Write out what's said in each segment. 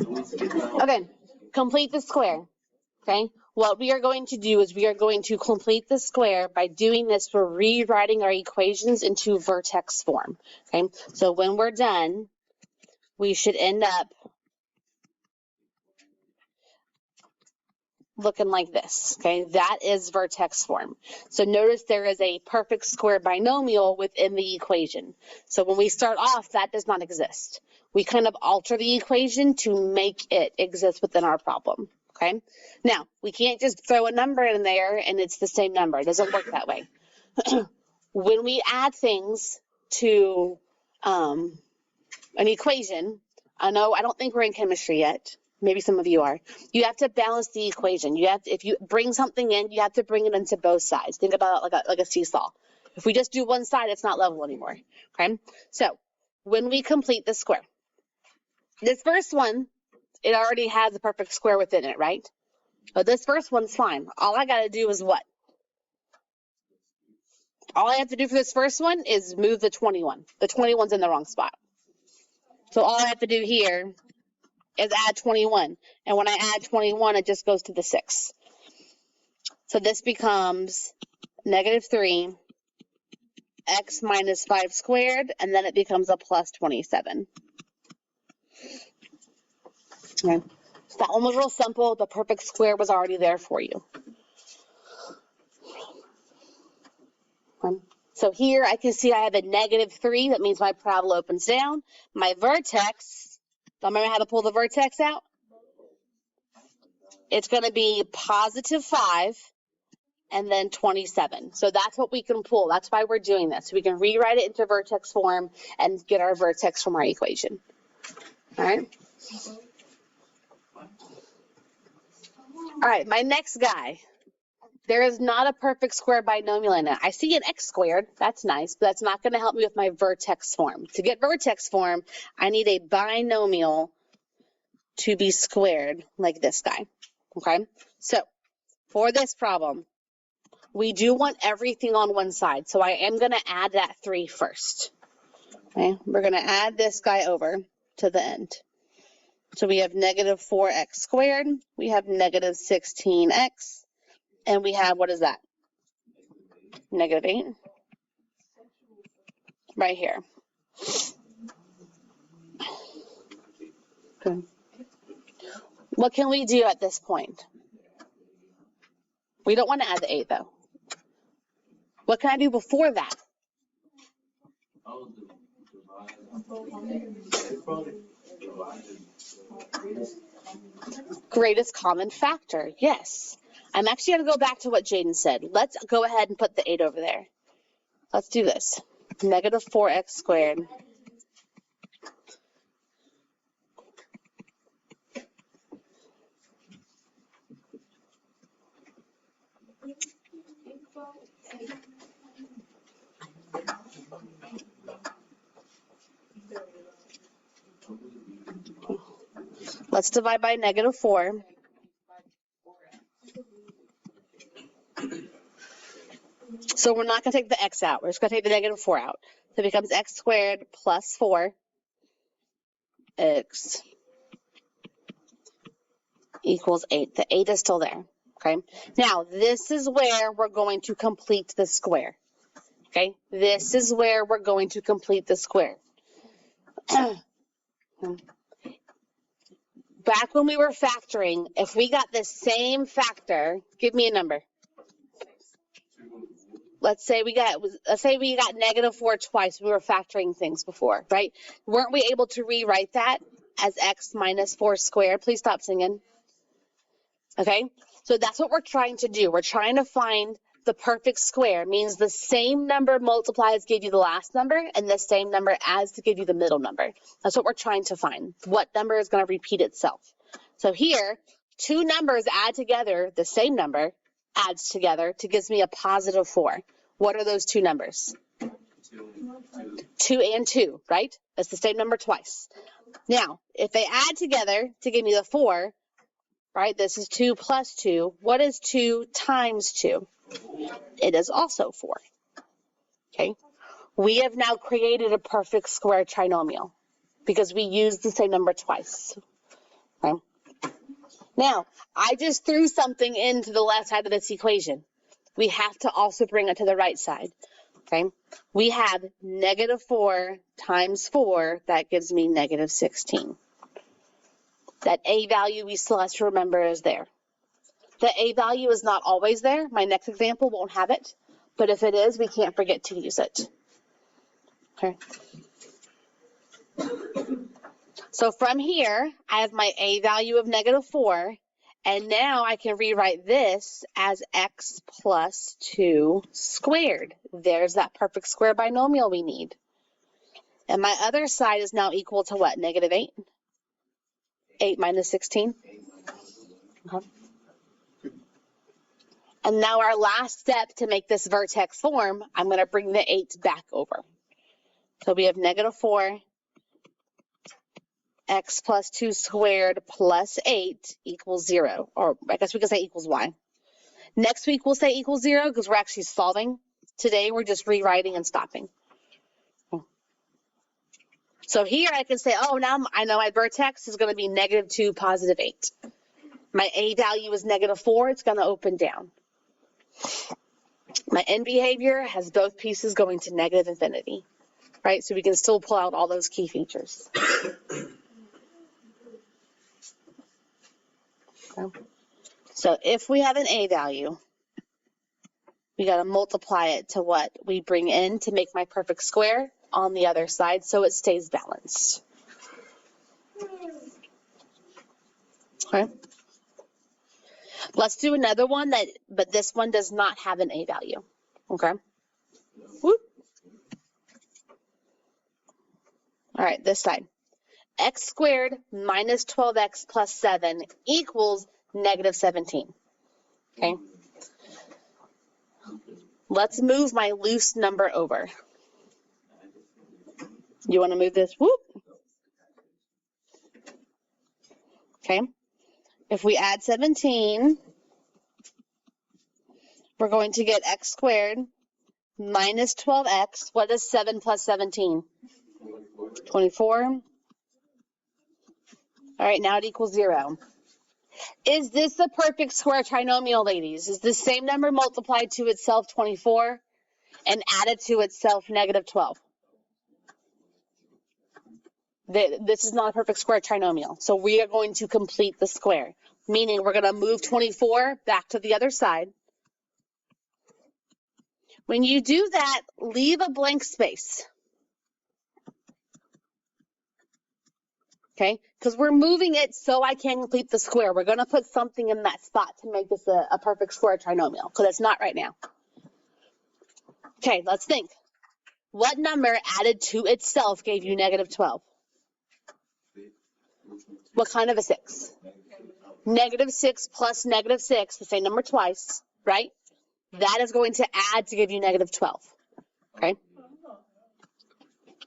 Okay, complete the square. Okay, what we are going to do is we are going to complete the square. By doing this, we're rewriting our equations into vertex form. Okay, so when we're done, we should end up looking like this. Okay, that is vertex form. So notice there is a perfect square binomial within the equation. So when we start off, that does not exist. We kind of alter the equation to make it exist within our problem. Okay, now we can't just throw a number in there and it's the same number. It doesn't work that way. When we add things to an equation, I don't think we're in chemistry yet. Maybe some of you are. You have to balance the equation. You have to, if you bring something in, you have to bring it into both sides. Think about it like a seesaw. If we just do one side, it's not level anymore. Okay. So when we complete the square, this first one, it already has a perfect square within it, right? But this first one's fine. All I got to do is what? All I have to do for this first one is move the 21. The 21's in the wrong spot. So all I have to do here is add 21. And when I add 21, it just goes to the 6. So this becomes negative 3 x minus 5 squared, and then it becomes a plus 27. Okay. So that one was real simple. The perfect square was already there for you. So here I can see I have a negative 3. That means my parabola opens down. My vertex, do you remember how to pull the vertex out? It's going to be positive 5 and then 27. So that's what we can pull. That's why we're doing this. We can rewrite it into vertex form and get our vertex from our equation. All right. All right, my next guy. There is not a perfect square binomial in it. I see an x squared. That's nice, but that's not going to help me with my vertex form. To get vertex form, I need a binomial to be squared like this guy. Okay, so for this problem, we do want everything on one side. So I am going to add that 3 first. Okay, we're going to add this guy over to the end. So we have negative 4x squared. We have negative 16x. And we have, what is that? Negative 8. Right here. Okay. What can we do at this point? We don't want to add the 8, though. What can I do before that? Greatest common factor, yes. I'm actually going to go back to what Jaden said. Let's go ahead and put the 8 over there. Let's do this. Negative 4x squared. Let's divide by negative 4. So we're not going to take the x out. We're just going to take the negative 4 out. So it becomes x squared plus 4x equals 8. The 8 is still there. Okay. Now, this is where we're going to complete the square. Okay. This is where we're going to complete the square. Back when we were factoring, if we got the same factor, give me a number. Let's say we got negative 4 twice. We were factoring things before, right? Weren't we able to rewrite that as x minus 4 squared? Please stop singing. Okay, so that's what we're trying to do. We're trying to find the perfect square. Means the same number multiplies give you the last number, and the same number adds to give you the middle number. That's what we're trying to find. What number is going to repeat itself? So here, 2 numbers add together, the same number adds together to gives me a positive 4. What are those 2 numbers? 2 and 2, right? That's the same number twice. Now, if they add together to give me the 4, right, this is 2 plus 2. What is 2 times 2? It is also 4. Okay? We have now created a perfect square trinomial because we used the same number twice. Okay. Now, I just threw something into the left side of this equation. We have to also bring it to the right side. Okay. We have negative 4 times 4. That gives me negative 16. That A value we still have to remember is there. The A value is not always there. My next example won't have it. But if it is, we can't forget to use it. Okay. So from here, I have my A value of negative 4. And now I can rewrite this as x plus 2 squared. There's that perfect square binomial we need. And my other side is now equal to what? Negative 8? 8 minus 16? Okay. And now our last step to make this vertex form, I'm going to bring the 8 back over. So we have negative 4, x plus 2 squared plus 8 equals 0. Or I guess we could say equals y. Next week we'll say equals 0 because we're actually solving. Today we're just rewriting and stopping. So here I can say, oh, now I know my vertex is going to be negative 2, positive 8. My A value is negative 4. It's going to open down. My end behavior has both pieces going to negative infinity, right? So we can still pull out all those key features. Okay. So if we have an A value, we got to multiply it to what we bring in to make my perfect square on the other side so it stays balanced. Okay. Let's do another one but this one does not have an A value. Okay. Whoop. All right, this side. X squared minus 12x plus 7 equals negative 17. Okay. Let's move my loose number over. You want to move this? Whoop. Okay. If we add 17, we're going to get x squared minus 12x. What is 7 plus 17? 24. All right, now it equals 0. Is this a perfect square trinomial, ladies? Is this same number multiplied to itself 24 and added to itself negative 12? This is not a perfect square trinomial. So we are going to complete the square, meaning we're going to move 24 back to the other side. When you do that, leave a blank space. Okay, because we're moving it so I can complete the square. We're going to put something in that spot to make this a perfect square trinomial, because it's not right now. Okay, let's think. What number added to itself gave you negative 12? What kind of a 6? Negative 6 plus negative 6, the same number twice, right? That is going to add to give you negative 12, okay?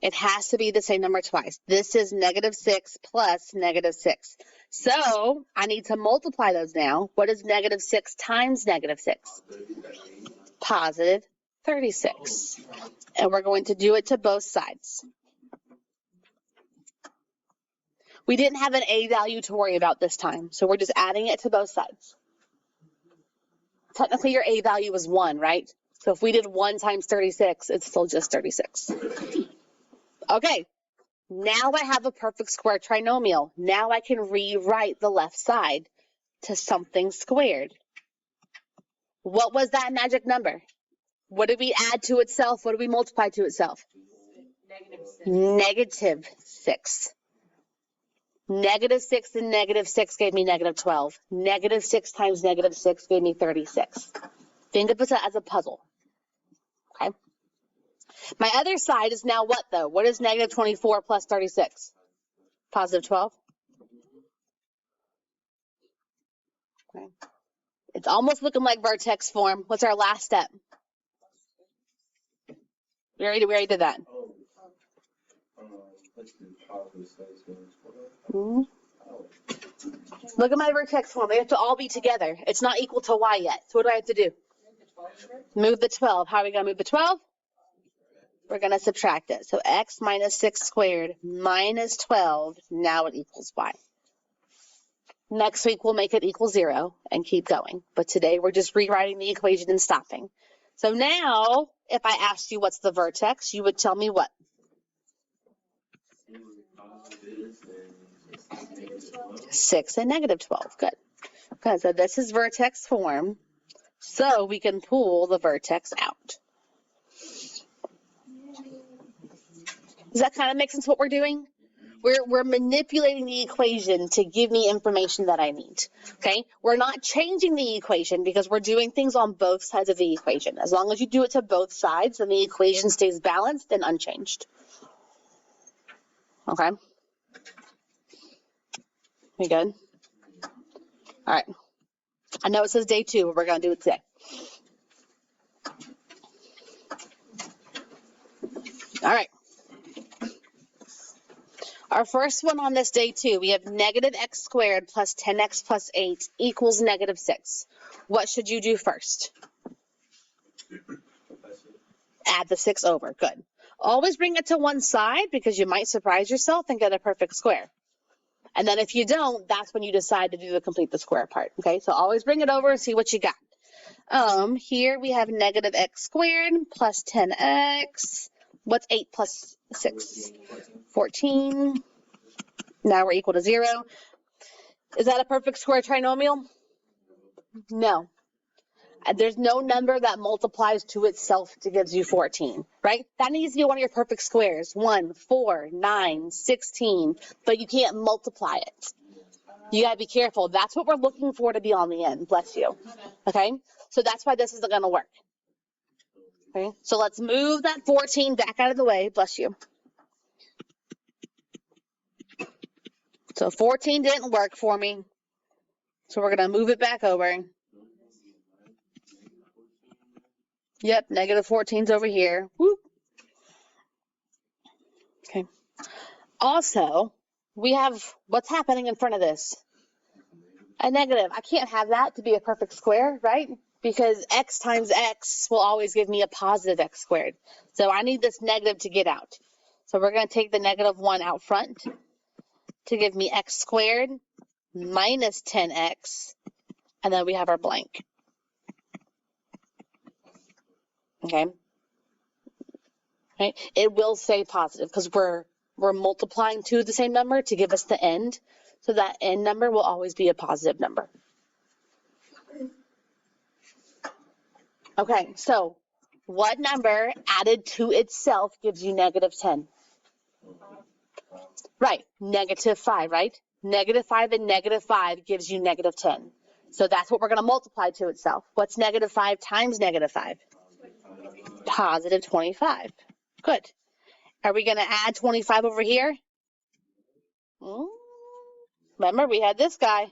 It has to be the same number twice. This is negative 6 plus negative 6. So I need to multiply those now. What is negative 6 times negative 6? Positive 36. And we're going to do it to both sides. We didn't have an A value to worry about this time, so we're just adding it to both sides. Technically, your A value is 1, right? So if we did 1 times 36, it's still just 36. Okay, now I have a perfect square trinomial. Now I can rewrite the left side to something squared. What was that magic number? What did we add to itself? What did we multiply to itself? Negative 6. Negative 6 and negative 6 gave me negative 12. Negative 6 times negative 6 gave me 36. Think of it as a puzzle. Okay. My other side is now what, though? What is negative 24 plus 36? Positive 12. Okay. It's almost looking like vertex form. What's our last step? We already did that. Look at my vertex form. They have to all be together. It's not equal to y yet. So what do I have to do? Move the 12. How are we going to move the 12? We're going to subtract it. So x minus 6 squared minus 12. Now it equals y. Next week, we'll make it equal 0 and keep going. But today, we're just rewriting the equation and stopping. So now, if I asked you what's the vertex, you would tell me what? 6 and negative 12. Good. Okay, so this is vertex form. So we can pull the vertex out. Does that kind of make sense what we're doing? We're manipulating the equation to give me information that I need, okay? We're not changing the equation because we're doing things on both sides of the equation. As long as you do it to both sides, then the equation stays balanced and unchanged, okay? We good? All right. I know it says day 2, but we're going to do it today. All right. Our first one on this day 2, we have negative x squared plus 10x plus 8 equals negative 6. What should you do first? Add the 6 over. Good. Always bring it to one side because you might surprise yourself and get a perfect square. And then if you don't, that's when you decide to do the complete the square part. Okay, so always bring it over and see what you got. Here we have negative x squared plus 10x. What's 8 plus 6? 14. Now we're equal to 0. Is that a perfect square trinomial? No. There's no number that multiplies to itself to gives you 14, right? That needs to be one of your perfect squares. 1, 4, 9, 16, but you can't multiply it. You got to be careful. That's what we're looking for to be on the end. Bless you. Okay? So that's why this isn't going to work. Okay? So let's move that 14 back out of the way. Bless you. So 14 didn't work for me. So we're going to move it back over. Yep, negative 14's over here. Whoop. Okay. Also, we have what's happening in front of this? A negative. I can't have that to be a perfect square, right? Because x times x will always give me a positive x squared. So I need this negative to get out. So we're going to take the negative 1 out front to give me x squared minus 10x, and then we have our blank. Okay? Right? It will say positive because we're multiplying to the same number to give us the end. So that end number will always be a positive number. Okay, so what number added to itself gives you negative 10? Right, negative 5, right? Negative 5 and negative 5 gives you negative 10. So that's what we're going to multiply to itself. What's negative 5 times negative 5? Positive 25. Good. Are we going to add 25 over here? Remember, we had this guy.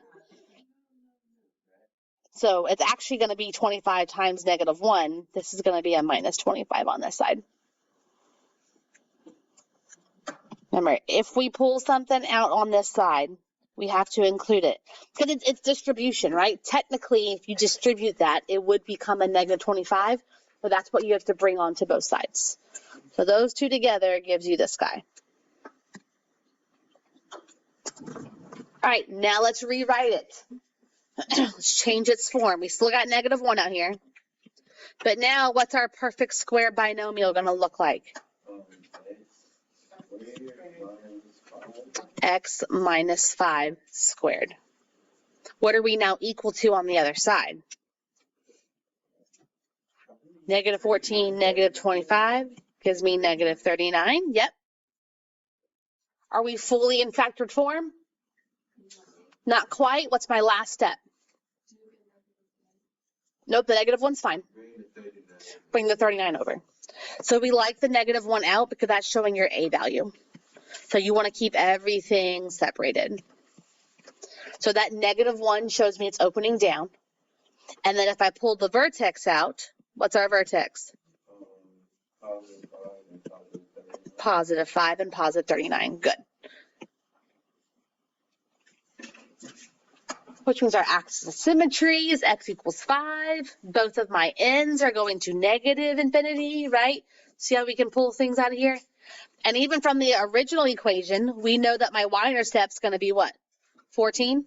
So it's actually going to be 25 times negative 1. This is going to be a minus 25 on this side. Remember, if we pull something out on this side, we have to include it. Because it's distribution, right? Technically, if you distribute that, it would become a negative 25. But that's what you have to bring onto both sides. So those two together gives you this guy. All right, now let's rewrite it. Let's change its form. We still got negative 1 out here. But now what's our perfect square binomial going to look like? X minus 5 squared. What are we now equal to on the other side? Negative 14, negative 25 gives me negative 39. Yep. Are we fully in factored form? Not quite. What's my last step? Nope, the negative 1's fine. Bring the 39 over. So we like the negative 1 out because that's showing your A value. So you want to keep everything separated. So that negative 1 shows me it's opening down. And then if I pull the vertex out, what's our vertex? Positive 5 and positive 39. Good. Which means our axis of symmetry is x equals 5. Both of my ends are going to negative infinity, right? See how we can pull things out of here? And even from the original equation, we know that my y-intercept is going to be what? 14?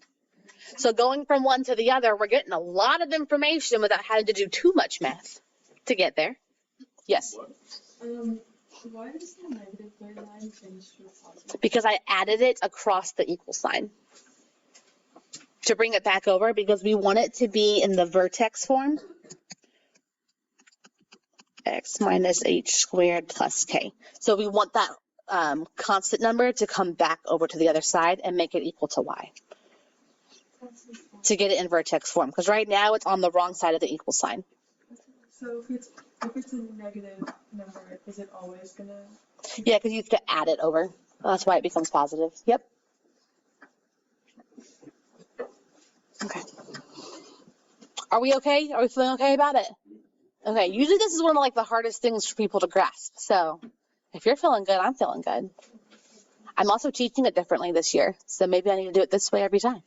So going from one to the other, we're getting a lot of information without having to do too much math to get there. Yes? Why does the negative 39 change to a positive? Because I added it across the equal sign. To bring it back over, because we want it to be in the vertex form. X minus h squared plus k. So we want that constant number to come back over to the other side and make it equal to y. To get it in vertex form, because right now it's on the wrong side of the equal sign. So if it's a negative number, is it always gonna? Yeah, because you have to add it over. That's why it becomes positive. Yep. Okay. Are we okay? Are we feeling okay about it? Okay. Usually this is one of like the hardest things for people to grasp. So if you're feeling good, I'm feeling good. I'm also teaching it differently this year, so maybe I need to do it this way every time.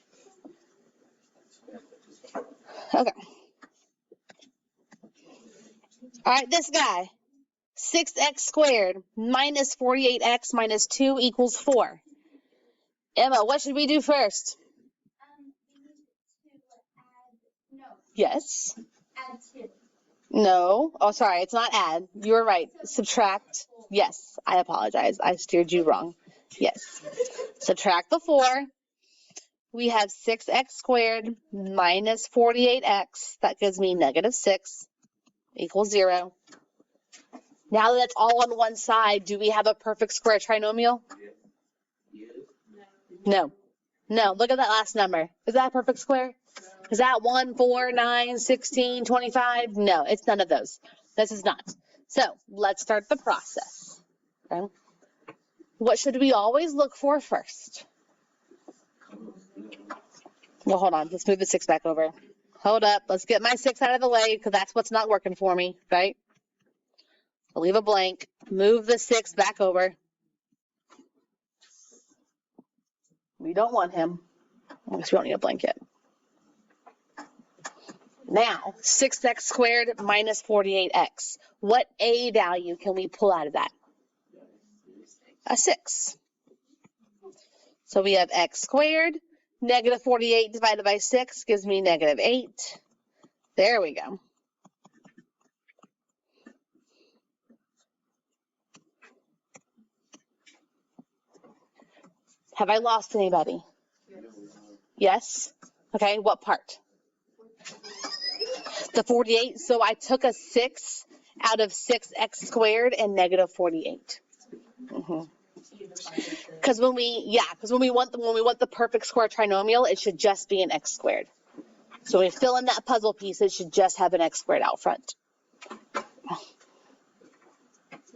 Okay. All right, this guy. 6x squared minus 48x minus 2 equals 4. Emma, what should we do first? Yes. Add 2. No. Oh, sorry. It's not add. You were right. Subtract. Yes. I apologize. I steered you wrong. Yes. Subtract the 4. We have 6x squared minus 48x. That gives me negative 6 equals 0. Now that it's all on one side, do we have a perfect square trinomial? No. No. Look at that last number. Is that a perfect square? Is that 1, 4, 9, 16, 25? No, it's none of those. This is not. So let's start the process. Okay. What should we always look for first? Well, hold on. Let's move the 6 back over. Hold up. Let's get my 6 out of the way because that's what's not working for me, right? I'll leave a blank. Move the 6 back over. We don't want him. I guess we don't need a blank yet. Now, 6x squared minus 48x. What a value can we pull out of that? A 6. So we have x squared. Negative 48 divided by 6 gives me negative 8. There we go. Have I lost anybody? Yes? Okay, what part? The 48. So I took a 6 out of 6x squared and negative 48. Because when we want the perfect square trinomial, it should just be an x squared. So when we fill in that puzzle piece, it should just have an x squared out front.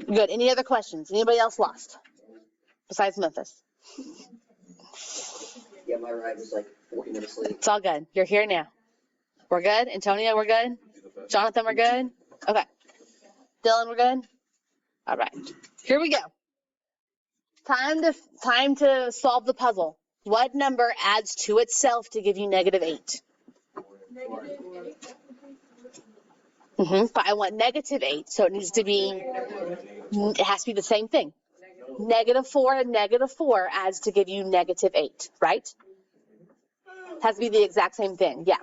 Good. Any other questions? Anybody else lost? Besides Memphis? Yeah, my ride was like 40 minutes late. It's all good. You're here now. We're good? Antonio, we're good? Jonathan, we're good? Okay. Dylan, we're good? All right. Here we go. Time to solve the puzzle. What number adds to itself to give you negative 8? But I want negative 8, so it needs to be, it has to be the same thing. Negative 4 and negative 4 adds to give you negative 8, right? It has to be the exact same thing, yeah.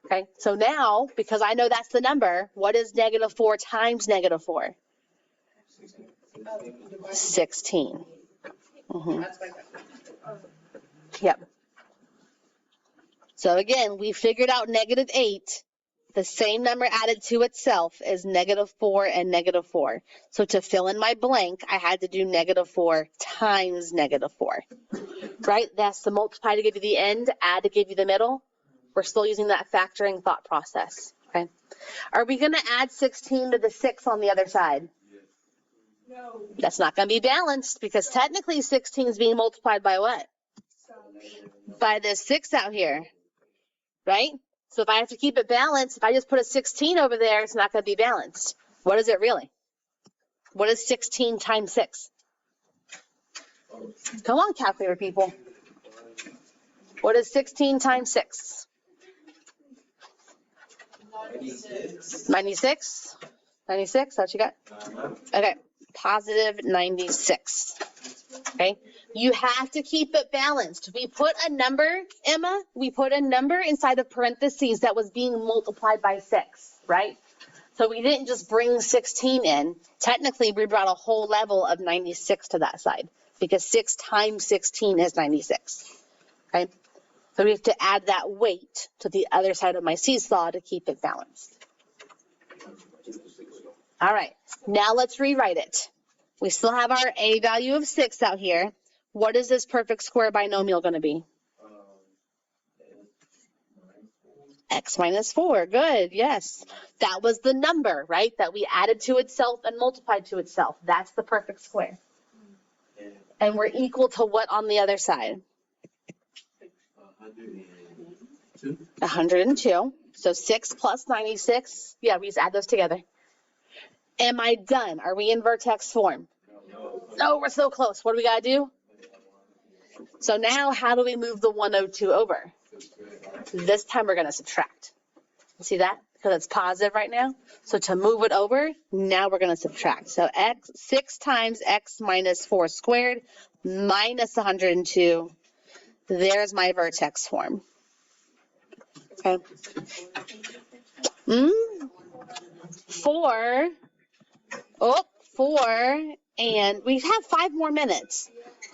Okay, so now, because I know that's the number, what is negative 4 times negative 4? 16. Yep. So again, we figured out negative 8. The same number added to itself is negative 4 and negative 4. So to fill in my blank, I had to do negative 4 times negative 4. Right? That's the multiply to give you the end, add to give you the middle. We're still using that factoring thought process. Okay. Are we going to add 16 to the 6 on the other side? No. That's not going to be balanced because technically 16 is being multiplied by what? By this 6 out here. Right? So if I have to keep it balanced, if I just put a 16 over there, it's not going to be balanced. What is it really? What is 16 times 6? Come on, calculator people. What is 16 times 6? 96? 96, that's what you got? Okay, positive 96. Okay, You have to keep it balanced. We put a number, Emma, we put a number inside of parentheses that was being multiplied by 6, right? So we didn't just bring 16 in. Technically, we brought a whole level of 96 to that side because 6 times 16 is 96, okay? So we have to add that weight to the other side of my seesaw to keep it balanced. All right, now let's rewrite it. We still have our a value of 6 out here. What is this perfect square binomial going to be? X minus 4. Good. Yes. That was the number, right? That we added to itself and multiplied to itself. That's the perfect square. And we're equal to what on the other side? 102. So 6 plus 96. Yeah, we just add those together. Am I done? Are we in vertex form? No, we're so close. What do we got to do? So now how do we move the 102 over? This time we're going to subtract. See that? Because it's positive right now. So to move it over, now we're going to subtract. So 6 times x minus 4 squared minus 102. There's my vertex form. Okay. 4. Oh, 4. And we have 5 more minutes.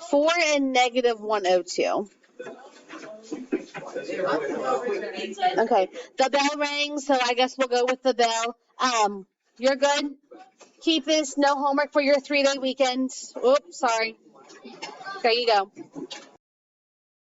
4 and negative 102. Okay, the bell rang, so I guess we'll go with the bell. You're good? Keep this, no homework for your 3-day weekend. Oops, sorry. There you go.